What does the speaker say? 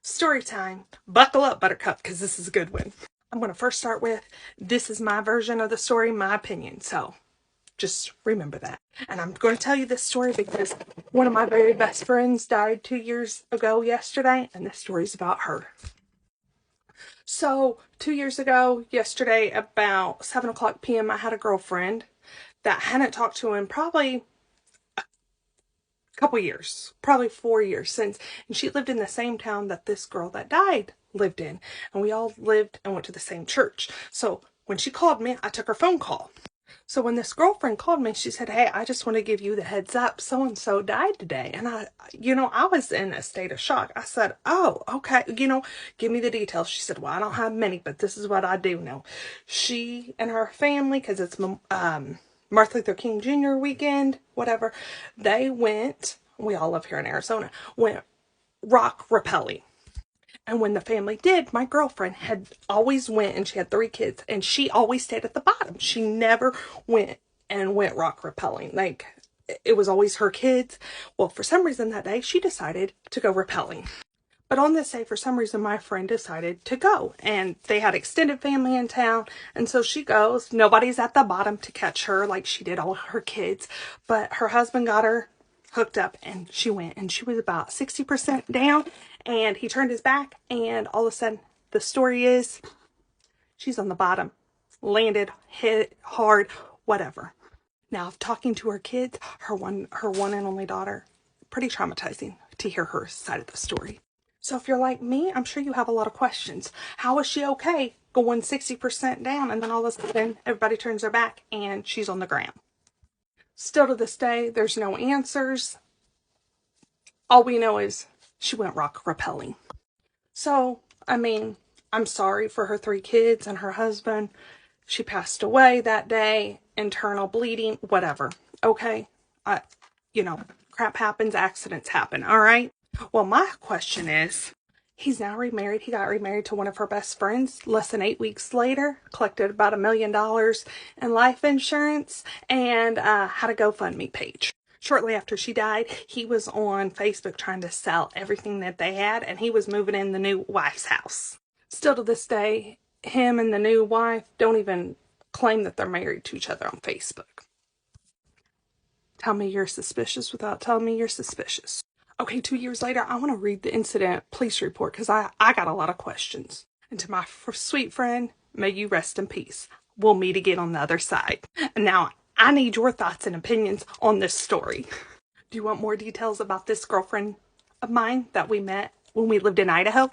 Story time. Buckle up, Buttercup, because this is a good one. I'm going to first start with, this is my version of the story, my opinion. So just remember that. And I'm going to tell you this story because one of my very best friends died 2 years ago yesterday, and this story's about her. So 2 years ago yesterday, about 7 o'clock p.m., I had a girlfriend that I hadn't talked to in probably couple years, probably 4 years since, and she lived in the same town that this girl that died lived in, and we all lived and went to the same church. So when she called me, I took her phone call. So when this girlfriend called me, she said, "Hey, I just want to give you the heads up, so and so died today." And I was in a state of shock. I said, "Oh, okay, give me the details." She said, "Well, I don't have many, but this is what I do know. She and her family, because it's Martin Luther King Jr. weekend, whatever, they went, we all live here in Arizona, went rock rappelling. And when the family did, my girlfriend had always went, and she had 3 kids, and she always stayed at the bottom. She never went rock rappelling. Like, it was always her kids. Well, for some reason that day, she decided to go rappelling. But on this day, for some reason, my friend decided to go, and they had extended family in town, and so she goes. Nobody's at the bottom to catch her like she did all her kids, but her husband got her hooked up, and she went, and she was about 60% down, and he turned his back, and all of a sudden, the story is, she's on the bottom, landed, hit hard, whatever. Now, talking to her kids, her one and only daughter, pretty traumatizing to hear her side of the story. So if you're like me, I'm sure you have a lot of questions. How is she okay going 60% down, and then all of a sudden everybody turns their back and she's on the ground? Still to this day, there's no answers. All we know is she went rock rappelling. So, I'm sorry for her 3 kids and her husband. She passed away that day, internal bleeding, whatever. Okay? Crap happens, accidents happen, all right? Well, my question is, he's now remarried. He got remarried to one of her best friends less than 8 weeks later, collected about $1 million in life insurance, and had a GoFundMe page. Shortly after she died, he was on Facebook trying to sell everything that they had, and he was moving in the new wife's house. Still to this day, him and the new wife don't even claim that they're married to each other on Facebook. Tell me you're suspicious without telling me you're suspicious. Okay, 2 years later, I want to read the incident police report because I got a lot of questions. And to my sweet friend, may you rest in peace. We'll meet again on the other side. And now, I need your thoughts and opinions on this story. Do you want more details about this girlfriend of mine that we met when we lived in Idaho?